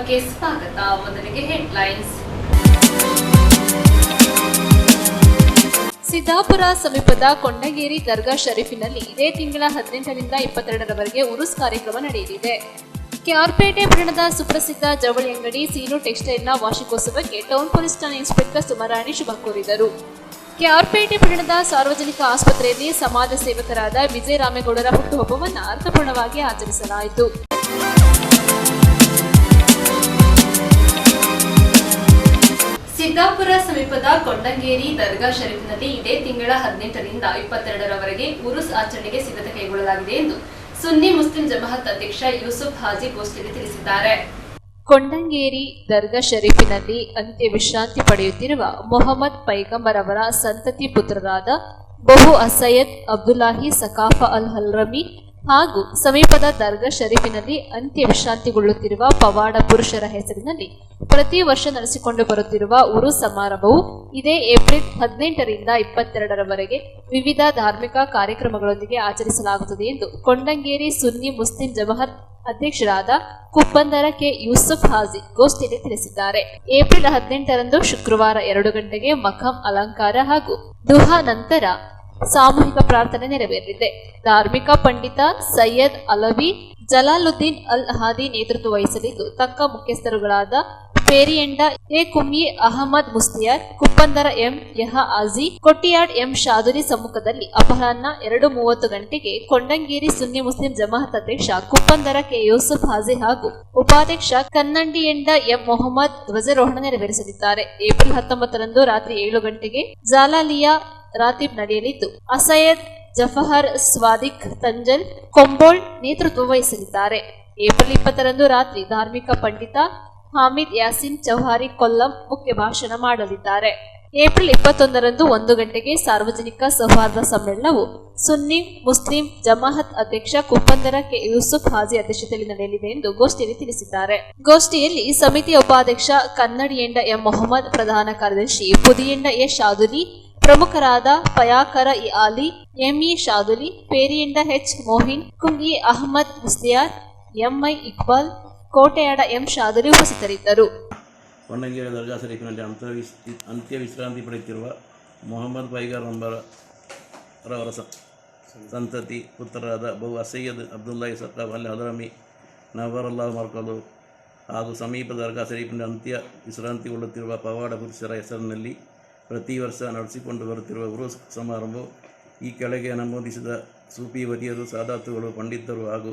ಕಾರ್ಯಕ್ರಮಕ್ಕೆ ಸ್ವಾಗತ. ಮೊದಲಿಗೆ ಹೆಡ್ಲೈನ್ಸ್. ಸಿದ್ದಾಪುರ ಸಮೀಪದ ಕೊಂಡಗೇರಿ ದರ್ಗಾ ಶರೀಫಿನಲ್ಲಿ ಇದೇ ತಿಂಗಳ 18ರಿಂದ 22ರವರೆಗೆ ಉರುಸ್ ಕಾರ್ಯಕ್ರಮ ನಡೆಯಲಿದೆ. ಕೆಆರ್ಪೇಟೆ ಪಟ್ಟಣದ ಸುಪ್ರಸಿದ್ಧ ಜವಳಿ ಅಂಗಡಿ ಸೀನು ಟೆಕ್ಸ್ಟೈಲ್ನ ವಾರ್ಷಿಕೋತ್ಸವಕ್ಕೆ ಟೌನ್ ಪೊಲೀಸ್ ಠಾಣೆ ಇನ್ಸ್ಪೆಕ್ಟರ್ ಸುಮರಾಣಿ ಶುಭ ಕೋರಿದರು. ಕೆಆರ್ಪೇಟೆ ಪಟ್ಟಣದ ಸಾರ್ವಜನಿಕ ಆಸ್ಪತ್ರೆಯಲ್ಲಿ ಸಮಾಜ ಸೇವಕರಾದ ವಿಜಯ ರಾಮೇಗೌಡರ ಹುಟ್ಟುಹಬ್ಬವನ್ನು ಅರ್ಥಪೂರ್ಣವಾಗಿ ಆಚರಿಸಲಾಯಿತು. ಸಿದ್ದಾಪುರ ಸಮೀಪದ ಕೊಂಡಂಗೇರಿ ದರ್ಗಾ ಶರೀಫ್ನಲ್ಲಿ ಇದೇ ತಿಂಗಳ 18ರಿಂದ 22ರವರೆಗೆ ಉರುಸ್ ಆಚರಣೆಗೆ ಸಿದ್ಧತೆ ಕೈಗೊಳ್ಳಲಾಗಿದೆ ಎಂದು ಸುನ್ನಿ ಮುಸ್ಲಿಂ ಜಮಾಅತ್ ಅಧ್ಯಕ್ಷ ಯೂಸುಫ್ ಹಾಜಿ ಗೋಷ್ಠಿಯಲ್ಲಿ ತಿಳಿಸಿದ್ದಾರೆ. ಕೊಂಡಂಗೇರಿ ದರ್ಗಾ ಶರೀಫಿನಲ್ಲಿ ಅಂತ್ಯ ವಿಶ್ರಾಂತಿ ಪಡೆಯುತ್ತಿರುವ ಮೊಹಮ್ಮದ್ ಪೈಗಂಬರ್ ಅವರ ಸಂತತಿ ಪುತ್ರರಾದ ಬಹು ಅಸಯ್ಯದ್ ಅಬ್ದುಲ್ಲಾಹಿ ಸಕಾಫಾ ಅಲ್ ಹಲ್ರಮಿ ಹಾಗೂ ಸಮೀಪದ ದರ್ಗಾ ಶರೀಫಿನಲ್ಲಿ ಅಂತ್ಯ ವಿಶ್ರಾಂತಿಗೊಳ್ಳುತ್ತಿರುವ ಪವಾಡ ಪುರುಷರ ಹೆಸರಿನಲ್ಲಿ ಪ್ರತಿ ವರ್ಷ ನಡೆಸಿಕೊಂಡು ಬರುತ್ತಿರುವ ಉರುಸ್ ಸಮಾರಂಭವು ಇದೇ ಏಪ್ರಿಲ್ 18ರಿಂದ 22ರವರೆಗೆ ವಿವಿಧ ಧಾರ್ಮಿಕ ಕಾರ್ಯಕ್ರಮಗಳೊಂದಿಗೆ ಆಚರಿಸಲಾಗುತ್ತದೆ ಎಂದು ಕೊಂಡಂಗೇರಿ ಸುನ್ನಿ ಮುಸ್ಲಿಂ ಜಮಾಅತ್ ಅಧ್ಯಕ್ಷರಾದ ಕುಪ್ಪಂದರ ಕೆ ಯೂಸುಫ್ ಹಾಜಿ ಗೋಷ್ಠಿಯಲ್ಲಿ ತಿಳಿಸಿದ್ದಾರೆ. ಏಪ್ರಿಲ್ 18ರಂದು ಶುಕ್ರವಾರ 2 ಗಂಟೆಗೆ ಮಖಂ ಅಲಂಕಾರ ಹಾಗೂ ದುಹಾ ನಂತರ ಸಾಮೂಹಿಕ ಪ್ರಾರ್ಥನೆ ನೆರವೇರಲಿದೆ. ಧಾರ್ಮಿಕ ಪಂಡಿತ ಸೈಯದ್ ಅಲವಿ ಜಲಾಲುದ್ದೀನ್ ಅಲ್ ಹಾದಿ ನೇತೃತ್ವ ವಹಿಸಲಿದ್ದು, ತಕ್ಕ ಮುಖ್ಯಸ್ಥರುಗಳಾದ ಪೇರಿಯಂಡ ಎ ಕುಮ್ಮಿ ಅಹಮದ್ ಮುಸ್ತಿಯಾರ್, ಕುಪ್ಪಂದರ ಎಂ ಯಹ ಆಜಿ, ಕೊಟ್ಟಿಯಾಡ್ ಎಂ ಶಾದುರಿ ಸಮ್ಮುಖದಲ್ಲಿ ಅಪರಾಹ್ನ 2:30 ಗಂಟೆಗೆ ಕೊಂಡಂಗೇರಿ ಸುನ್ನಿ ಮುಸ್ಲಿಂ ಜಮಾಅತ್ ಅಧ್ಯಕ್ಷ ಕುಪ್ಪಂದರ ಕೆ ಯೂಸುಫ್ ಹಾಜಿ ಹಾಗೂ ಉಪಾಧ್ಯಕ್ಷ ಕನ್ನಂಡಿಯಂಡ ಎಂ ಮೊಹಮ್ಮದ್ ಧ್ವಜಾರೋಹಣ ನೆರವೇರಿಸಲಿದ್ದಾರೆ. ಏಪ್ರಿಲ್ 19ರಂದು ರಾತ್ರಿ 7 ಗಂಟೆಗೆ ಜಾಲಾಲಿಯಾ ರಾತೀಬ್ ನಡೆಯಲಿದ್ದು, ಅಸಯ್ಯದ್ ಜಫಹರ್ ಸ್ವಾದಿಕ್ ತಂಜಲ್ ಕೊಂಬೋಳ್ ನೇತೃತ್ವ ವಹಿಸಲಿದ್ದಾರೆ. ಏಪ್ರಿಲ್ 20ರಂದು ರಾತ್ರಿ ಧಾರ್ಮಿಕ ಪಂಡಿತ ಹಾಮಿದ್ ಯಾಸಿನ್ ಚೌಹಾರಿ ಕೊಲ್ಲಂ ಮುಖ್ಯ ಭಾಷಣ ಮಾಡಲಿದ್ದಾರೆ. ಏಪ್ರಿಲ್ 21ರಂದು 1 ಗಂಟೆಗೆ ಸಾರ್ವಜನಿಕ ಸೌಹಾರ್ದ ಸಮ್ಮೇಳನವು ಸುನ್ನಿ ಮುಸ್ಲಿಂ ಜಮಾಅತ್ ಅಧ್ಯಕ್ಷ ಕುಪ್ಪಂದರ ಕೆ ಯೂಸುಫ್ ಹಾಜಿ ಅಧ್ಯಕ್ಷತೆಯಲ್ಲಿ ನಡೆಯಲಿದೆ ಎಂದು ಗೋಷ್ಠಿಯಲ್ಲಿ ತಿಳಿಸಿದ್ದಾರೆ. ಗೋಷ್ಠಿಯಲ್ಲಿ ಸಮಿತಿಯ ಉಪಾಧ್ಯಕ್ಷ ಕನ್ನಡಿಯಂಡ ಎಂ ಮೊಹಮ್ಮದ್, ಪ್ರಧಾನ ಕಾರ್ಯದರ್ಶಿ ಪುದಿಯಂಡ ಎ ಶಾದುಲಿ, ಪ್ರಮುಖರಾದ Payakara E Ali, ME Shaduli, Periyanda H Mohin, Kungi Ahmad Musliyar, MI Iqbal, Koteyada M Shaduli ಉಪಸ್ಥಿತರಿದ್ದರು. ಕೊಂಡಂಗೇರಿ ದರ್ಗಾ ಶರೀಫಿನಲ್ಲಿ ಅಂತ್ಯ ವಿಶ್ರಾಂತಿ ಪಡೆಯುತ್ತಿರುವ ಮೊಹಮ್ಮದ್ ಪೈಗಂಬರ್ ರವರ ಸಂತತಿ ಪುತ್ರರಾದ ಬಹು ಅಸಯ್ಯದ್ ಅಬ್ದುಲ್ಲಾಹಿ ಸಕಾಫ್ ಅಲ್ ಹಲ್ರಮಿ ನವರಲ್ಲಾಹ್ ಮರ್ಕಲು ಹಾಗೂ ಸಮೀಪ ದರ್ಗಾ ಶರೀಫಿನಲ್ಲಿ ಅಂತ್ಯ ವಿಶ್ರಾಂತಿಗೊಳ್ಳುತ್ತಿರುವ ಪವಾಡ ಪುರುಷರ ಹೆಸರಿನಲ್ಲಿ ಪ್ರತಿ ವರ್ಷ ನಡೆಸಿಕೊಂಡು ಬರುತ್ತಿರುವ ಉರುಸ್ ಸಮಾರಂಭವು ಈ ಕೆಳಗೆ ನಮೂದಿಸಿದ ಸೂಫಿ ವರಿಯರು, ಸಾದಾತುಗಳು, ಪಂಡಿತರು ಹಾಗೂ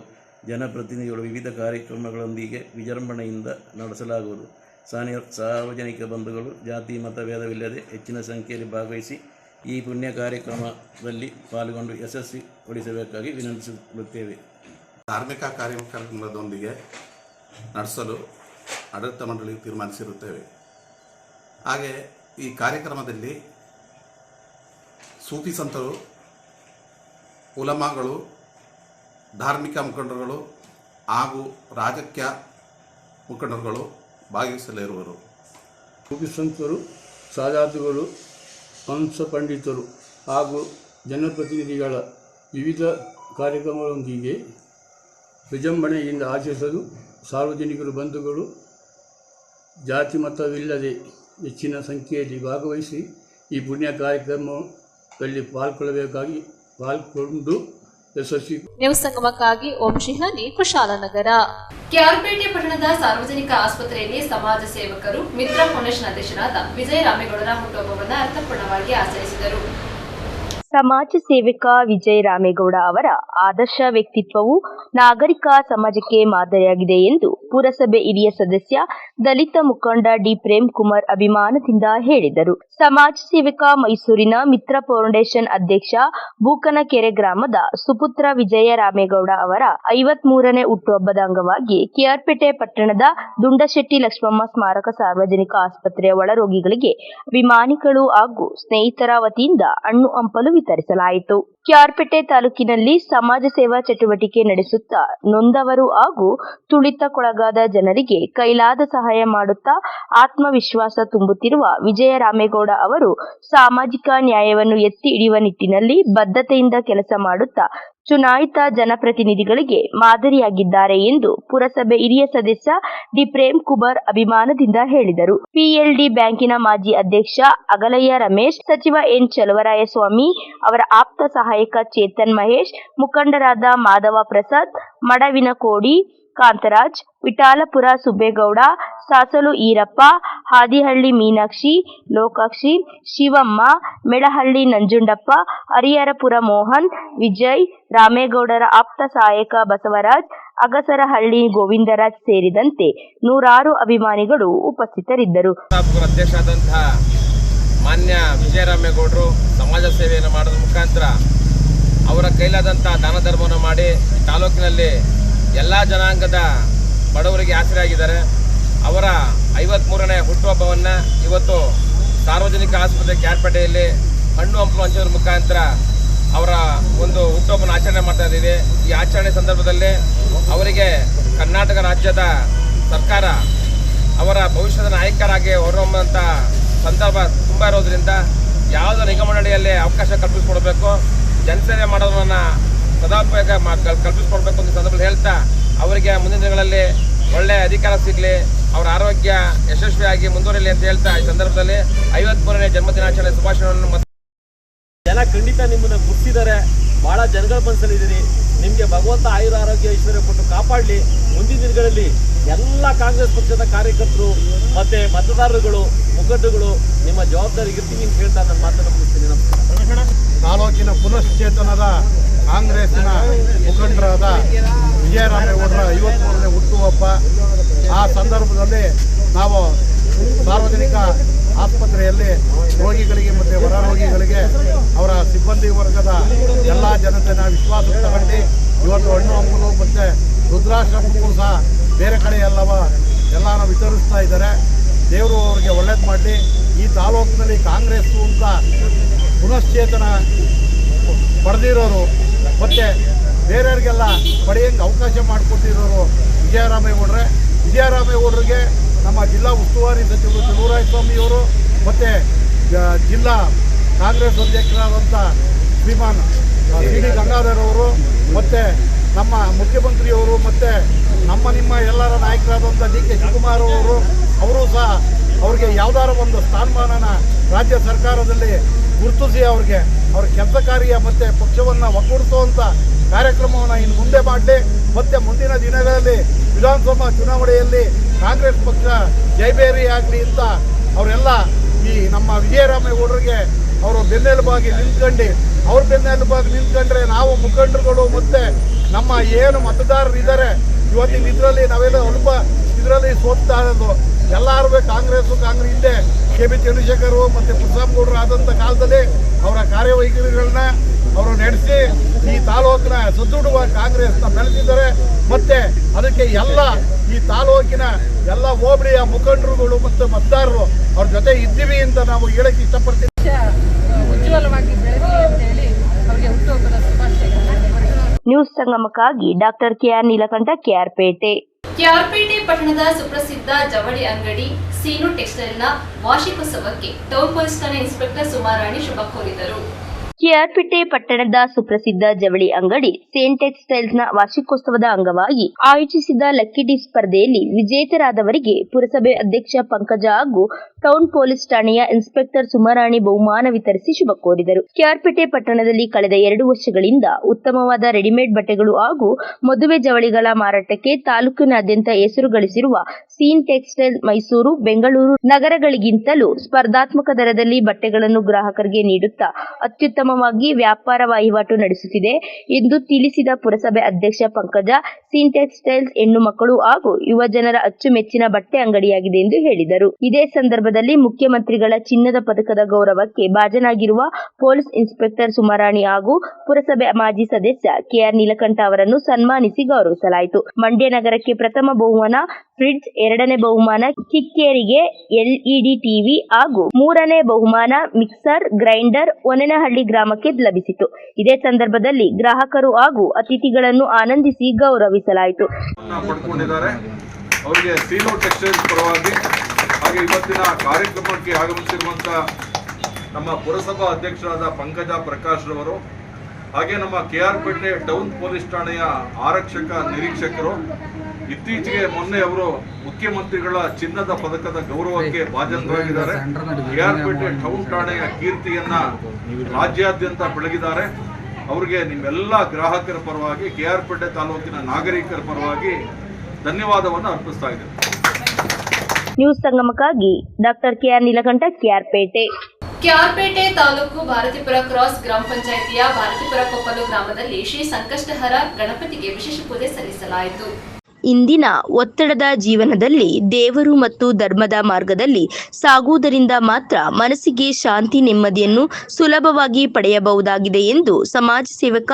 ಜನಪ್ರತಿನಿಧಿಗಳು ವಿವಿಧ ಕಾರ್ಯಕ್ರಮಗಳೊಂದಿಗೆ ವಿಜೃಂಭಣೆಯಿಂದ ನಡೆಸಲಾಗುವುದು. ಸಾರ್ವಜನಿಕ ಬಂಧುಗಳು ಜಾತಿ ಮತ ಭೇದವಿಲ್ಲದೆ ಹೆಚ್ಚಿನ ಸಂಖ್ಯೆಯಲ್ಲಿ ಭಾಗವಹಿಸಿ ಈ ಪುಣ್ಯ ಕಾರ್ಯಕ್ರಮದಲ್ಲಿ ಪಾಲ್ಗೊಂಡು ಯಶಸ್ವಿಗೊಳಿಸಬೇಕಾಗಿ ವಿನಂತಿಸುತ್ತೇವೆ. ಧಾರ್ಮಿಕ ಕಾರ್ಯಕ್ರಮದೊಂದಿಗೆ ನಡೆಸಲು ಆಡಳಿತ ಮಂಡಳಿ ತೀರ್ಮಾನಿಸಿರುತ್ತೇವೆ. ಹಾಗೆ ಈ ಕಾರ್ಯಕ್ರಮದಲ್ಲಿ ಸೂಫಿ ಸಂತರು, ಉಲಮಾಗಳು, ಧಾರ್ಮಿಕ ಮುಖಂಡರುಗಳು ಹಾಗೂ ರಾಜಕೀಯ ಮುಖಂಡರುಗಳು ಭಾಗವಹಿಸಲಿರುವರು. ಸೂಫಿ ಸಂತರು, ಸಾದಾತುಗಳು, ಹಂಸ ಪಂಡಿತರು ಹಾಗೂ ಜನಪ್ರತಿನಿಧಿಗಳ ವಿವಿಧ ಕಾರ್ಯಕ್ರಮಗಳೊಂದಿಗೆ ವಿಜೃಂಭಣೆಯಿಂದ ಆಚರಿಸಲು ಸಾರ್ವಜನಿಕರು ಬಂಧುಗಳು ಜಾತಿ ಮತವಿಲ್ಲದೆ ಹೆಚ್ಚಿನ ಸಂಖ್ಯೆಯಲ್ಲಿ ಭಾಗವಹಿಸಿ ಈ ಪುಣ್ಯ ಕಾರ್ಯಕ್ರಮದಲ್ಲಿ ಪಾಲ್ಗೊಂಡು ಯಶಸ್ವಿ. ನ್ಯೂಸ್ ಸಂಗಮಕ್ಕಾಗಿ ಓಂ ಶಿಹಾನಿ, ಕುಶಾಲನಗರ. ಕೆಆರ್ಪೇಟೆ ಪಟ್ಟಣದ ಸಾರ್ವಜನಿಕ ಆಸ್ಪತ್ರೆಯಲ್ಲಿ ಸಮಾಜ ಸೇವಕರು ಮಿತ್ರ ಫೌಂಡೇಶನ್ ಅಧ್ಯಕ್ಷರಾದ ವಿಜಯ ರಾಮೇಗೌಡರ ಹುಟ್ಟುಹಬ್ಬವನ್ನು ಅರ್ಥಪೂರ್ಣವಾಗಿ ಆಚರಿಸಿದರು. ಸಮಾಜ ಸೇವಕ ವಿಜಯ ರಾಮೇಗೌಡ ಅವರ ಆದರ್ಶ ವ್ಯಕ್ತಿತ್ವವು ನಾಗರಿಕ ಸಮಾಜಕ್ಕೆ ಮಾದರಿಯಾಗಿದೆ ಎಂದು ಪುರಸಭೆ ಹಿರಿಯ ಸದಸ್ಯ ದಲಿತ ಮುಖಂಡ ಡಿ ಪ್ರೇಮ್ ಕುಮಾರ್ ಅಭಿಮಾನದಿಂದ ಹೇಳಿದರು. ಸಮಾಜ ಸೇವಕ ಮೈಸೂರಿನ ಮಿತ್ರ ಫೌಂಡೇಶನ್ ಅಧ್ಯಕ್ಷ ಬೂಕನಕೆರೆ ಗ್ರಾಮದ ಸುಪುತ್ರ ವಿಜಯ ರಾಮೇಗೌಡ ಅವರ 53ನೇ ಹುಟ್ಟುಹಬ್ಬದ ಅಂಗವಾಗಿ ಕೆಆರ್ಪೇಟೆ ಪಟ್ಟಣದ ದುಂಡಶೆಟ್ಟಿ ಲಕ್ಷ್ಮಮ್ಮ ಸ್ಮಾರಕ ಸಾರ್ವಜನಿಕ ಆಸ್ಪತ್ರೆಯ ಒಳರೋಗಿಗಳಿಗೆ ಅಭಿಮಾನಿಗಳು ಹಾಗೂ ಸ್ನೇಹಿತರ ವತಿಯಿಂದ ಹಣ್ಣು ಹಂಪಲು ವಿತರಿಸಲಾಯಿತು. ಕ್ಯಾರ್ಪೇಟೆ ತಾಲೂಕಿನಲ್ಲಿ ಸಮಾಜ ಸೇವಾ ಚಟುವಟಿಕೆ ನಡೆಸುತ್ತಾ ನೊಂದವರು ಹಾಗೂ ತುಳಿತಕ್ಕೊಳಗಾದ ಜನರಿಗೆ ಕೈಲಾದ ಸಹಾಯ ಮಾಡುತ್ತಾ ಆತ್ಮವಿಶ್ವಾಸ ತುಂಬುತ್ತಿರುವ ವಿಜಯರಾಮೇಗೌಡ ಅವರು ಸಾಮಾಜಿಕ ನ್ಯಾಯವನ್ನು ಎತ್ತಿ ಹಿಡಿಯುವ ನಿಟ್ಟಿನಲ್ಲಿ ಬದ್ಧತೆಯಿಂದ ಕೆಲಸ ಮಾಡುತ್ತಾ ಚುನಾಯಿತ ಜನಪ್ರತಿನಿಧಿಗಳಿಗೆ ಮಾದರಿಯಾಗಿದ್ದಾರೆ ಎಂದು ಪುರಸಭೆ ಹಿರಿಯ ಸದಸ್ಯ ಡಿ ಪ್ರೇಮ್ ಕುಮಾರ್ ಅಭಿಮಾನದಿಂದ ಹೇಳಿದರು. ಪಿಎಲ್ಡಿ ಬ್ಯಾಂಕಿನ ಮಾಜಿ ಅಧ್ಯಕ್ಷ ಅಗಲಯ್ಯ ರಮೇಶ್, ಸಚಿವ ಎನ್ ಚಲುವರಾಯಸ್ವಾಮಿ, ಅವರ ಆಪ್ತ ಸಹಾಯಕ ಚೇತನ್ ಮಹೇಶ್, ಮುಖಂಡರಾದ ಮಾಧವ ಪ್ರಸಾದ್, ಮಡವಿನಕೋಡಿ ಕಾಂತರಾಜ್, ವಿಠಾಲಪುರ ಸುಬ್ಬೇಗೌಡ, ಸಾಸಲು ಈರಪ್ಪ, ಹಾದಿಹಳ್ಳಿ ಮೀನಾಕ್ಷಿ, ಲೋಕಾಕ್ಷಿ, ಶಿವಮ್ಮ, ಮೆಳಹಳ್ಳಿ ನಂಜುಂಡಪ್ಪ, ಹರಿಹರಪುರ ಮೋಹನ್, ವಿಜಯ್, ರಾಮೇಗೌಡರ ಆಪ್ತ ಸಹಾಯಕ ಬಸವರಾಜ್, ಅಗಸರಹಳ್ಳಿ ಗೋವಿಂದರಾಜ್ ಸೇರಿದಂತೆ ನೂರಾರು ಅಭಿಮಾನಿಗಳು ಉಪಸ್ಥಿತರಿದ್ದರು. ಅಧ್ಯಕ್ಷರಾದಂತಹ ಮಾನ್ಯ ವಿಜಯರಾಮೇಗೌಡರು ಸಮಾಜ ಸೇವೆಯನ್ನು ಮಾಡೋದ್ರ ಮುಖಾಂತರ ಅವರ ಕೈಲಾದಂತಹ ದಾನ ಧರ್ಮವನ್ನು ಮಾಡಿ ತಾಲೂಕಿನಲ್ಲಿ ಎಲ್ಲ ಜನಾಂಗದ ಬಡವರಿಗೆ ಆಸರೆಯಾಗಿದ್ದಾರೆ. ಅವರ 53ನೇ ಹುಟ್ಟುಹಬ್ಬವನ್ನು ಇವತ್ತು ಸಾರ್ವಜನಿಕ ಆಸ್ಪತ್ರೆ ಕ್ಯಾರ್ಪೇಟೆಯಲ್ಲಿ ಹಣ್ಣು ಹಂಪಲು ಹಂಚೋದ್ರ ಮುಖಾಂತರ ಅವರ ಒಂದು ಹುಟ್ಟುಹಬ್ಬವನ್ನು ಆಚರಣೆ ಮಾಡ್ತಾ ಇದ್ದೀವಿ. ಈ ಆಚರಣೆ ಸಂದರ್ಭದಲ್ಲಿ ಅವರಿಗೆ ಕರ್ನಾಟಕ ರಾಜ್ಯದ ಸರ್ಕಾರ ಅವರ ಭವಿಷ್ಯದ ನಾಯಕರಾಗಿ ಹೊರಹೊಮ್ಮುವಂಥ ಸಂದರ್ಭ ತುಂಬ ಇರೋದ್ರಿಂದ ಯಾವುದೋ ನಿಗಮನಡಿಯಲ್ಲಿ ಅವಕಾಶ ಕಲ್ಪಿಸಿಕೊಡ್ಬೇಕು, ಜನಸೇವೆ ಮಾಡೋದನ್ನು ಸದಾಪಯೋಗ ಕಲ್ಪಿಸಿಕೊಡ್ಬೇಕು ಅಂತ ಸಂದರ್ಭದಲ್ಲಿ ಹೇಳ್ತಾ ಅವರಿಗೆ ಮುಂದಿನ ದಿನಗಳಲ್ಲಿ ಒಳ್ಳೆಯ ಅಧಿಕಾರ ಸಿಗಲಿ, ಅವರ ಆರೋಗ್ಯ ಯಶಸ್ವಿಯಾಗಿ ಮುಂದುವರಿಯಲಿ ಅಂತ ಹೇಳ್ತಾ ಈ ಸಂದರ್ಭದಲ್ಲಿ 53ನೇ ಜನ್ಮದಿನಾಚರಣೆ ಶುಭಾಶಯವನ್ನು ಜನ ಖಂಡಿತ ನಿಮ್ಮನ್ನು ಗುರ್ತಿದ್ದಾರೆ. ಭಾಳ ಜನಗಳ ಮನಸ್ಸಲ್ಲಿದ್ದೀರಿ. ನಿಮಗೆ ಭಗವಂತ ಆಯುರ ಆರೋಗ್ಯ ಐಶ್ವರ್ಯ ಕೊಟ್ಟು ಕಾಪಾಡಲಿ. ಮುಂದಿನ ದಿನಗಳಲ್ಲಿ ಎಲ್ಲ ಕಾಂಗ್ರೆಸ್ ಪಕ್ಷದ ಕಾರ್ಯಕರ್ತರು ಮತ್ತು ಮತದಾರರುಗಳು, ಮುಖಂಡರುಗಳು ನಿಮ್ಮ ಜವಾಬ್ದಾರಿಗಿರ್ತೀವಿ ಅಂತ ಹೇಳ್ತಾ ನನ್ನ ಮಾತನ್ನು ಮುಗಿಸ್ತೀನಿ. ನಮಸ್ಕಾರ. ತಾಲೂಕಿನ ಪುನಶ್ಚೇತನದ ಕಾಂಗ್ರೆಸ್ಸಿನ ಮುಖಂಡರಾದ ವಿಜಯರಾಮೇಗೌಡರ 53ನೇ ಹುಟ್ಟುಹಬ್ಬ. ಆ ಸಂದರ್ಭದಲ್ಲಿ ನಾವು ಸಾರ್ವಜನಿಕ ಆಸ್ಪತ್ರೆಯಲ್ಲಿ ರೋಗಿಗಳಿಗೆ ಮತ್ತು ಹೊರ ರೋಗಿಗಳಿಗೆ ಅವರ ಸಿಬ್ಬಂದಿ ವರ್ಗದ ಎಲ್ಲ ಜನತೆನ ವಿಶ್ವಾಸ ತಗೊಂಡು ಇವತ್ತು ಹಣ್ಣು ಹಂಪಲು ಮತ್ತು ರುದ್ರಾಶ್ರಮಕ್ಕೂ ಸಹ ಬೇರೆ ಕಡೆ ಎಲ್ಲನೂ ವಿತರಿಸ್ತಾ ಇದ್ದಾರೆ. ದೇವರು ಅವರಿಗೆ ಒಳ್ಳೇದು ಮಾಡಲಿ. ಈ ತಾಲೂಕಿನಲ್ಲಿ ಕಾಂಗ್ರೆಸ್ಸು ಅಂತ ಪುನಶ್ಚೇತನ ಪಡೆದಿರೋರು ಮತ್ತು ಬೇರೆಯವ್ರಿಗೆಲ್ಲ ಪಡೆಯೋಂಗೆ ಅವಕಾಶ ಮಾಡಿಕೊಟ್ಟಿರೋರು ವಿಜಯರಾಮೇಗೌಡರಿಗೆ ನಮ್ಮ ಜಿಲ್ಲಾ ಉಸ್ತುವಾರಿ ಸಚಿವರು ಚಲುವರಾಯಸ್ವಾಮಿಯವರು ಮತ್ತು ಜಿಲ್ಲಾ ಕಾಂಗ್ರೆಸ್ ಅಧ್ಯಕ್ಷರಾದಂಥ ಶ್ರೀಮಾನ್ ಡಿ ಗಂಗಾಧರ್ ಅವರು ಮತ್ತು ನಮ್ಮ ಮುಖ್ಯಮಂತ್ರಿಯವರು ಮತ್ತು ನಿಮ್ಮ ಎಲ್ಲರ ನಾಯಕರಾದಂಥ ಡಿ ಕೆ ಶಿವಕುಮಾರ್ ಅವರು ಸಹ ಅವ್ರಿಗೆ ಯಾವುದಾರ ಒಂದು ಸ್ಥಾನಮಾನನ ರಾಜ್ಯ ಸರ್ಕಾರದಲ್ಲಿ ಗುರುತಿಸಿ ಅವ್ರ ಕೆಲಸ ಕಾರ್ಯ ಮತ್ತು ಪಕ್ಷವನ್ನು ಒಗ್ಗೂಡಿಸುವಂಥ ಕಾರ್ಯಕ್ರಮವನ್ನು ಇನ್ನು ಮುಂದೆ ಮಾಡಲಿ. ಮತ್ತು ಮುಂದಿನ ದಿನಗಳಲ್ಲಿ ವಿಧಾನಸಭಾ ಚುನಾವಣೆಯಲ್ಲಿ ಕಾಂಗ್ರೆಸ್ ಪಕ್ಷ ಜಯಬೇರಿ ಆಗಲಿ ಅಂತ ಅವರೆಲ್ಲ ಈ ನಮ್ಮ ವಿಜಯರಾಮೇಗೌಡರಿಗೆ ಅವರು ಬೆನ್ನೆಲುಬಾಗಿ ನಿಂತ್ಕೊಂಡ್ರೆ ನಾವು ಮುಖಂಡರುಗಳು ಮತ್ತು ನಮ್ಮ ಏನು ಮತದಾರರಿದ್ದಾರೆ ಇವತ್ತಿನ ಇದರಲ್ಲಿ ನಾವೆಲ್ಲ ಸ್ವಲ್ಪ ಇದರಲ್ಲಿ ಸೋತ್ತಾ ಇರೋದು ಎಲ್ಲರೂ ಕಾಂಗ್ರೆಸ್ ಹಿಂದೆ ಕೆ.ಬಿ. ಚಂದ್ರಶೇಖರ್ ಮತ್ತು ಪುಟ್ಟಸ್ವಾಮಿಗೌಡರು ಆದಂಥ ಕಾಲದಲ್ಲಿ ಅವರ ಕಾರ್ಯವೈಖರಿಗಳನ್ನ ಅವರು ನಡೆಸಿ ಈ ತಾಲೂಕಿನ ಸದೃಢ ಕಾಂಗ್ರೆಸ್ನ ಬೆಳೆಸಿದ್ದಾರೆ. ಮತ್ತು ಅದಕ್ಕೆ ಎಲ್ಲ ಈ ತಾಲೂಕಿನ ಎಲ್ಲ ಹೋಬಳಿಯ ಮುಖಂಡರುಗಳು ಮತ್ತು ಮತದಾರರು ಅವ್ರ ಜೊತೆ ಇದ್ದೀವಿ ಅಂತ ನಾವು ಹೇಳಕ್ಕೆ ಇಷ್ಟಪಡ್ತೀವಿ. ಉಜ್ವಲವಾಗಿ ಬೆಳಗಲಿ ಅಂತ ಹೇಳಿ ಅವರಿಗೆ ಹುಟ್ಟುಹಬ್ಬದ ಶುಭಾಶಯಗಳನ್ನು. ನ್ಯೂಸ್ ಸಂಗಮಕ್ಕಾಗಿ ಡಾಕ್ಟರ್ ಕೆಆರ್ ನೀಲಕಂಠ, ಕೆಆರ್ಪೇಟೆ. ಕೆಆರ್ಪೇಟೆ ಪಟ್ಟಣದ ಸುಪ್ರಸಿದ್ಧ ಜವಳಿ ಅಂಗಡಿ ಸೀನು ಟೆಕ್ಸ್ಟೈಲ್ನ ವಾರ್ಷಿಕೋತ್ಸವಕ್ಕೆ ಟೌನ್ ಪೊಲೀಸ್ ಠಾಣೆ ಇನ್ಸ್ಪೆಕ್ಟರ್ ಸುಮಾರಾಣಿ ಶುಭ ಕೋರಿದರು. ಕೆಆರ್ಪೇಟೆ ಪಟ್ಟಣದ ಸುಪ್ರಸಿದ್ಧ ಜವಳಿ ಅಂಗಡಿ ಸೇನ್ ಟೆಕ್ಸ್ಟೈಲ್ಸ್ನ ವಾರ್ಷಿಕೋತ್ಸವದ ಅಂಗವಾಗಿ ಆಯೋಜಿಸಿದ ಲಕ್ಕಿ ಡಿ ಸ್ಪರ್ಧೆಯಲ್ಲಿ ವಿಜೇತರಾದವರಿಗೆ ಪುರಸಭೆ ಅಧ್ಯಕ್ಷ ಪಂಕಜ ಹಾಗೂ ಟೌನ್ ಪೊಲೀಸ್ ಠಾಣೆಯ ಇನ್ಸ್ಪೆಕ್ಟರ್ ಸುಮಾರಾಣಿ ಬಹುಮಾನ ವಿತರಿಸಿ ಶುಭ ಕೋರಿದರು. ಕೆಆರ್ಪೇಟೆ ಪಟ್ಟಣದಲ್ಲಿ ಕಳೆದ 2 ವರ್ಷಗಳಿಂದ ಉತ್ತಮವಾದ ರೆಡಿಮೇಡ್ ಬಟ್ಟೆಗಳು ಹಾಗೂ ಮದುವೆ ಜವಳಿಗಳ ಮಾರಾಟಕ್ಕೆ ತಾಲೂಕಿನಾದ್ಯಂತ ಹೆಸರು ಗಳಿಸಿರುವ ಸೀನ್ ಟೆಕ್ಸ್ಟೈಲ್ ಮೈಸೂರು, ಬೆಂಗಳೂರು ನಗರಗಳಿಗಿಂತಲೂ ಸ್ಪರ್ಧಾತ್ಮಕ ದರದಲ್ಲಿ ಬಟ್ಟೆಗಳನ್ನು ಗ್ರಾಹಕರಿಗೆ ನೀಡುತ್ತಾ ಅತ್ಯುತ್ತಮವಾಗಿ ವ್ಯಾಪಾರ ವಹಿವಾಟು ನಡೆಸುತ್ತಿದೆ ಎಂದು ತಿಳಿಸಿದ ಪುರಸಭೆ ಅಧ್ಯಕ್ಷ ಪಂಕಜ, ಸೀನ್ ಟೆಕ್ಸ್ಟೈಲ್ಸ್ ಹೆಣ್ಣು ಮಕ್ಕಳು ಹಾಗೂ ಯುವ ಜನರ ಅಚ್ಚುಮೆಚ್ಚಿನ ಬಟ್ಟೆ ಅಂಗಡಿಯಾಗಿದೆ ಎಂದು ಹೇಳಿದರು. ಇದೇ ಸಂದರ್ಭದಲ್ಲಿ ಮುಖ್ಯಮಂತ್ರಿಗಳ ಚಿನ್ನದ ಪದಕದ ಗೌರವಕ್ಕೆ ಭಾಜನರಾಗಿರುವ ಪೊಲೀಸ್ ಇನ್ಸ್ಪೆಕ್ಟರ್ ಸುಮಾರಾಣಿ ಹಾಗೂ ಪುರಸಭೆ ಮಾಜಿ ಸದಸ್ಯ ಕೆಆರ್ ನೀಲಕಂಠ ಅವರನ್ನು ಸನ್ಮಾನಿಸಿ ಗೌರವಿಸಲಾಯಿತು. ಮಂಡ್ಯ ನಗರಕ್ಕೆ ಪ್ರಥಮ ಬಹುಮಾನ ಫ್ರಿಡ್ಜ್, 2ನೇ ಬಹುಮಾನ ಕಿಕ್ಕೇರಿಗೆ LED ಟಿವಿ ಹಾಗೂ 3ನೇ ಬಹುಮಾನ ಮಿಕ್ಸರ್ ಗ್ರೈಂಡರ್ ಹೊನ್ನೇನಹಳ್ಳಿ ಗ್ರಾಮ ಗ್ರಾಮಕ್ಕೆ ಲಭಿಸಿತು. ಇದೇ ಸಂದರ್ಭದಲ್ಲಿ ಗ್ರಾಹಕರು ಹಾಗೂ ಅತಿಥಿಗಳನ್ನು ಆನಂದಿಸಿ ಗೌರವಿಸಲಾಯಿತು. ಪಡ್ಕೊಂಡಿದ್ದಾರೆ. ಅವರಿಗೆ ಸೀನು ಟೆಕ್ಸ್ಟೈಲ್ಸ್ ಪರವಾಗಿ ಹಾಗೆ ಇವತ್ತಿನ ಕಾರ್ಯಕ್ರಮಕ್ಕೆ ಆಗಮಿಸಿರುವಂಥ ನಮ್ಮ ಪುರಸಭಾ ಅಧ್ಯಕ್ಷರಾದ ಪಂಕಜ ಪ್ರಕಾಶ್ ರವರು, ಹಾಗೆ ನಮ್ಮ KR ಪೇಟೆ ಟೌನ್ ಪೊಲೀಸ್ ಠಾಣೆಯ ಆರಕ್ಷಕ ನಿರೀಕ್ಷಕರು, ಇತ್ತೀಚೆಗೆ ಮೊನ್ನೆ ಅವರು ಮುಖ್ಯಮಂತ್ರಿಗಳ ಚಿನ್ನದ ಪದಕದ ಗೌರವಕ್ಕೆ ಭಾಜನರಾಗಿದ್ದಾರೆ. KR ಪೇಟೆ ಟೌನ್ ಠಾಣೆಯ ಕೀರ್ತಿಯನ್ನ ರಾಜ್ಯಾದ್ಯಂತ ಬೆಳಗಿದ್ದಾರೆ. ಅವರಿಗೆ ನಿಮ್ಮೆಲ್ಲ ಗ್ರಾಹಕರ ಪರವಾಗಿ, KR ಪೇಟೆ ತಾಲೂಕಿನ ನಾಗರಿಕರ ಪರವಾಗಿ ಧನ್ಯವಾದವನ್ನು ಅರ್ಪಿಸ್ತಾ ಇದ್ದೇನೆ. ನ್ಯೂಸ್ ಸಂಗಮಕ್ಕಾಗಿ doctor KR Neelakanth, KR Pete. KR ತಾಲೂಕು ಭಾರತೀಪುರ ಕ್ರಾಸ್ ಗ್ರಾಮ ಪಂಚಾಯಿತಿಯ ಭಾರತೀಪುರ ಕೊಪ್ಪಲು ಗ್ರಾಮದಲ್ಲಿ ಶ್ರೀ ಸಂಕಷ್ಟಹರ ಗಣಪತಿಗೆ ವಿಶೇಷ ಪೂಜೆ ಸಲ್ಲಿಸಲಾಯಿತು. ಇಂದಿನ ಒತ್ತಡದ ಜೀವನದಲ್ಲಿ ದೇವರು ಮತ್ತು ಧರ್ಮದ ಮಾರ್ಗದಲ್ಲಿ ಸಾಗುವುದರಿಂದ ಮಾತ್ರ ಮನಸ್ಸಿಗೆ ಶಾಂತಿ ನೆಮ್ಮದಿಯನ್ನು ಸುಲಭವಾಗಿ ಪಡೆಯಬಹುದಾಗಿದೆ ಎಂದು ಸಮಾಜ ಸೇವಕ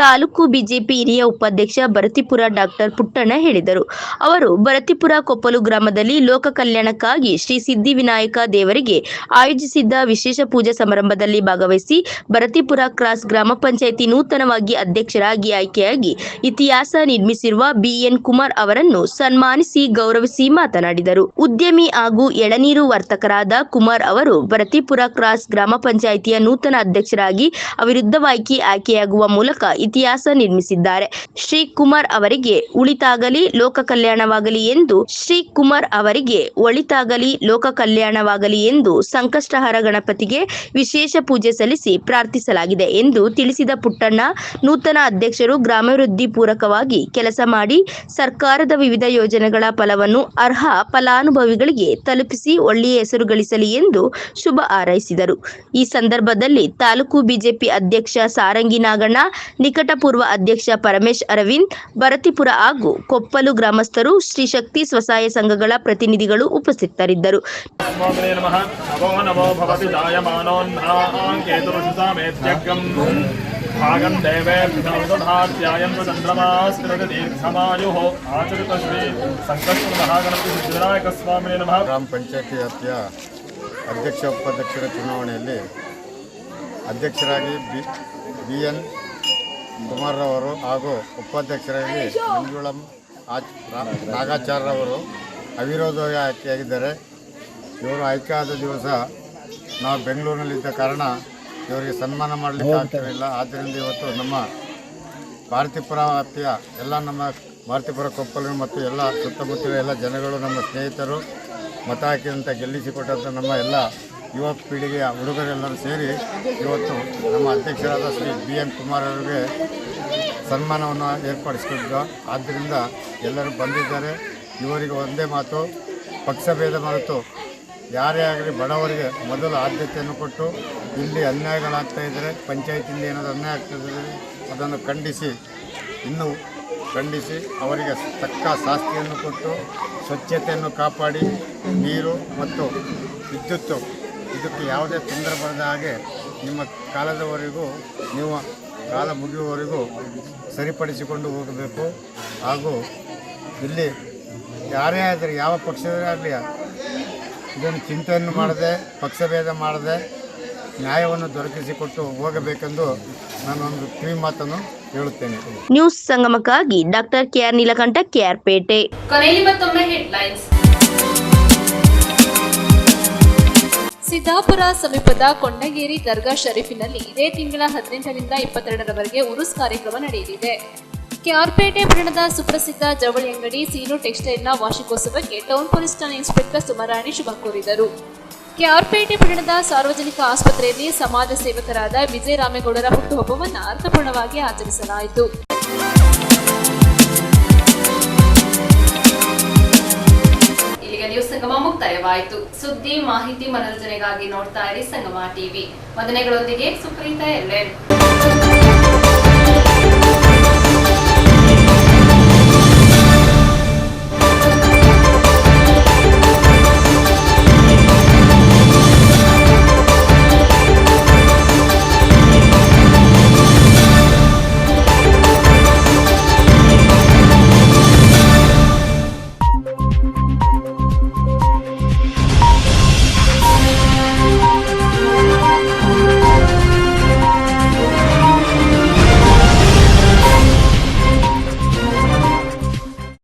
ತಾಲೂಕು ಬಿಜೆಪಿ ಹಿರಿಯ ಉಪಾಧ್ಯಕ್ಷ ಭರತೀಪುರ ಡಾಕ್ಟರ್ ಪುಟ್ಟಣ್ಣ ಹೇಳಿದರು. ಅವರು ಭರತೀಪುರ ಕೊಪ್ಪಲು ಗ್ರಾಮದಲ್ಲಿ ಲೋಕ ಕಲ್ಯಾಣಕ್ಕಾಗಿ ಶ್ರೀ ಸಿದ್ಧಿವಿನಾಯಕ ದೇವರಿಗೆ ಆಯೋಜಿಸಿದ್ದ ವಿಶೇಷ ಪೂಜಾ ಸಮಾರಂಭದಲ್ಲಿ ಭಾಗವಹಿಸಿ ಭರತೀಪುರ ಕ್ರಾಸ್ ಗ್ರಾಮ ಪಂಚಾಯಿತಿ ನೂತನವಾಗಿ ಅಧ್ಯಕ್ಷರಾಗಿ ಆಯ್ಕೆಯಾಗಿ ಇತಿಹಾಸ ನಿರ್ಮಿಸಿರುವ BN ಕುಮಾರ್ ಅವರನ್ನು ಸನ್ಮಾನಿಸಿ ಗೌರವಿಸಿ ಮಾತನಾಡಿದರು. ಉದ್ಯಮಿ ಹಾಗೂ ಎಳನೀರು ವರ್ತಕರಾದ ಕುಮಾರ್ ಅವರು ಭರತೀಪುರ ಕ್ರಾಸ್ ಗ್ರಾಮ ಪಂಚಾಯಿತಿಯ ನೂತನ ಅಧ್ಯಕ್ಷರಾಗಿ ಅವಿರುದ್ಧವಾಗಿ ಆಯ್ಕೆಯಾಗುವ ಮೂಲಕ ಇತಿಹಾಸ ನಿರ್ಮಿಸಿದ್ದಾರೆ. ಶ್ರೀ ಕುಮಾರ್ ಅವರಿಗೆ ಉಳಿತಾಗಲಿ ಲೋಕ ಕಲ್ಯಾಣವಾಗಲಿ ಎಂದು ಸಂಕಷ್ಟಹರ ಗಣಪತಿಗೆ ವಿಶೇಷ ಪೂಜೆ ಸಲ್ಲಿಸಿ ಪ್ರಾರ್ಥಿಸಲಾಗಿದೆ ಎಂದು ತಿಳಿಸಿದ ಪುಟ್ಟಣ್ಣ, ನೂತನ ಅಧ್ಯಕ್ಷರು ಗ್ರಾಮಾಭಿವೃದ್ಧಿ ಪೂರಕವಾಗಿ ಕೆಲಸ ಮಾಡಿ ಸರ್ಕಾರದ ವಿವಿಧ ಯೋಜನೆಗಳ ಫಲವನ್ನು ಅರ್ಹ ಫಲಾನುಭವಿಗಳಿಗೆ ತಲುಪಿಸಿ ಒಳ್ಳೆಯ ಹೆಸರು ಗಳಿಸಲಿ ಎಂದು ಶುಭ ಹಾರೈಸಿದರು. ಈ ಸಂದರ್ಭದಲ್ಲಿ ತಾಲೂಕು ಬಿಜೆಪಿ ಅಧ್ಯಕ್ಷ ಸಾರಂಗಿ ನಾಗಣ್ಣ, ನಿಕಟಪೂರ್ವ ಅಧ್ಯಕ್ಷ ಪರಮೇಶ್ ಅರವಿಂದ್, ಭರತೀಪುರ ಹಾಗೂ ಕೊಪ್ಪಲು ಗ್ರಾಮಸ್ಥರು, ಶ್ರೀ ಶಕ್ತಿ ಸ್ವಸಹಾಯ ಸಂಘಗಳ ಪ್ರತಿನಿಧಿಗಳು ಉಪಸ್ಥಿತರಿದ್ದರು. भागं देवेभ्यो दधात्यायं चन्द्रमास्कृत दीर्घमायुः आचरित श्री संकष्ट महागणपति ಸಿದ್ಧಿವಿನಾಯಕ ಸ್ವಾಮಿನೇ ನಮಃ. ಗ್ರಾಮ ಪಂಚಾಯತಿ ವ್ಯಾಪ್ತಿಯ ಅಧ್ಯಕ್ಷ ಉಪಾಧ್ಯಕ್ಷರ ಚುನಾವಣೆಯಲ್ಲಿ ಅಧ್ಯಕ್ಷರಾಗಿ BN ಕುಮಾರ್ರವರು ಹಾಗೂ ಉಪಾಧ್ಯಕ್ಷರಾಗಿ ಮಂಜುಳಂ ನಾಗಾಚಾರ್ಯರವರು ಅವಿರೋಧವಾಗಿ ಆಯ್ಕೆಯಾಗಿದ್ದಾರೆ. ಇವರು ಆಯ್ಕೆಯಾದ ದಿವಸ ನಾವು ಬೆಂಗಳೂರಿನಲ್ಲಿದ್ದ ಕಾರಣ ಇವರಿಗೆ ಸನ್ಮಾನ ಮಾಡಲಿಕ್ಕೆ ಆಗ್ತಿರಲಿಲ್ಲ. ಆದ್ದರಿಂದ ಇವತ್ತು ನಮ್ಮ ಭಾರತೀಪುರ ವ್ಯಾಪ್ತಿಯ ಎಲ್ಲ ನಮ್ಮ ಭಾರತೀಪುರ ಕೊಪ್ಪಲು ಮತ್ತು ಎಲ್ಲ ಸುತ್ತಮುತ್ತಲ ಎಲ್ಲ ಜನಗಳು, ನಮ್ಮ ಸ್ನೇಹಿತರು, ಮತ ಹಾಕಿದಂಥ ಗೆಲ್ಲಿಸಿಕೊಟ್ಟಂಥ ನಮ್ಮ ಎಲ್ಲ ಯುವ ಪೀಳಿಗೆಯ ಹುಡುಗರೆಲ್ಲರೂ ಸೇರಿ ಇವತ್ತು ನಮ್ಮ ಅಧ್ಯಕ್ಷರಾದ ಶ್ರೀ BN ಕುಮಾರ್ ಅವರಿಗೆ ಸನ್ಮಾನವನ್ನು ಏರ್ಪಡಿಸಿಕೊಂಡಿದ್ದು. ಆದ್ದರಿಂದ ಎಲ್ಲರೂ ಬಂದಿದ್ದಾರೆ. ಇವರಿಗೆ ಒಂದೇ ಮಾತು, ಪಕ್ಷಭೇದ ಮರೆತು ಯಾರೇ ಆಗಲಿ ಬಡವರಿಗೆ ಮೊದಲು ಆದ್ಯತೆಯನ್ನು ಕೊಟ್ಟು ಇಲ್ಲಿ ಅನ್ಯಾಯಗಳಾಗ್ತಾ ಇದ್ದರೆ, ಪಂಚಾಯತಿಯಿಂದ ಏನಾದರೂ ಅನ್ಯಾಯ ಆಗ್ತಾಯಿದ್ದರೆ ಅದನ್ನು ಖಂಡಿಸಿ ಅವರಿಗೆ ತಕ್ಕ ಶಾಸ್ತಿಯನ್ನು ಕೊಟ್ಟು ಸ್ವಚ್ಛತೆಯನ್ನು ಕಾಪಾಡಿ ನೀರು ಮತ್ತು ವಿದ್ಯುತ್ತು ಇದಕ್ಕೆ ಯಾವುದೇ ತೊಂದರೆ ಬರದ ಹಾಗೆ ನಿಮ್ಮ ಕಾಲದವರೆಗೂ ನೀವು ಕಾಲ ಮುಗಿಯುವವರೆಗೂ ಸರಿಪಡಿಸಿಕೊಂಡು ಹೋಗಬೇಕು. ಹಾಗೂ ಇಲ್ಲಿ ಯಾರೇ ಆದರೆ ಯಾವ ಪಕ್ಷದವರೇ ಆಗಲಿ ಇದನ್ನು ಚಿಂತೆಯನ್ನು ಮಾಡದೆ, ಪಕ್ಷಭೇದ ಮಾಡದೆ ನ್ಯಾಯವನ್ನು ದೊರಕಿಸಿಕೊಟ್ಟು ಹೋಗಬೇಕೆಂದು ನಾನೊಂದು ಕಿವಿ ಮಾತನ್ನು ಹೇಳುತ್ತೇನೆ. ನ್ಯೂಸ್ ಸಂಗಮಕ್ಕಾಗಿ doctor KR Neelakanth, KR Pete. ಕೊನೆಯಲ್ಲಿ ಮತ್ತೊಮ್ಮೆ ಹೆಡ್ಲೈನ್ಸ್. ಸಿದ್ದಾಪುರ ಸಮೀಪದ ಕೊಂಡಗೇರಿ ದರ್ಗಾ ಶರೀಫಿನಲ್ಲಿ ಇದೇ ತಿಂಗಳ 18ರಿಂದ 22ರವರೆಗೆ ಉರುಸ್ ಕಾರ್ಯಕ್ರಮ ನಡೆಯಲಿದೆ. KR ಪೇಟೆ ಪಟ್ಟಣದ ಸುಪ್ರಸಿದ್ಧ ಜವಳಿ ಅಂಗಡಿ ಸೀನು ಟೆಕ್ಸ್ಟೈಲ್ನ ವಾರ್ಷಿಕೋತ್ಸವಕ್ಕೆ ಟೌನ್ ಪೊಲೀಸ್ ಠಾಣೆ ಇನ್ಸ್ಪೆಕ್ಟರ್ ಸುಮರಾಣಿ ಶುಭ ಕೋರಿದರು. KR ಪೇಟೆ ಪಟ್ಟಣದ ಸಾರ್ವಜನಿಕ ಆಸ್ಪತ್ರೆಯಲ್ಲಿ ಸಮಾಜ ಸೇವಕರಾದ ವಿಜಯ ರಾಮೇಗೌಡರ ಹುಟ್ಟುಹಬ್ಬವನ್ನು ಅರ್ಥಪೂರ್ಣವಾಗಿ ಆಚರಿಸಲಾಯಿತು. ಇಲ್ಲಿಗೆ ನ್ಯೂಸ್ ಸಂಗಮ ಮುಕ್ತಾಯವಾಯಿತು. ಸುದ್ದಿ, ಮಾಹಿತಿ, ಮನೋರಂಜನೆಗಾಗಿ ನೋಡ್ತಾ ಇರಿ ಸಂಗಮ ಟಿವಿ. ವಂದನೆಗಳೊಂದಿಗೆ ಸುಪ್ರೀತಾ ಎಲ್ಲೆನ್.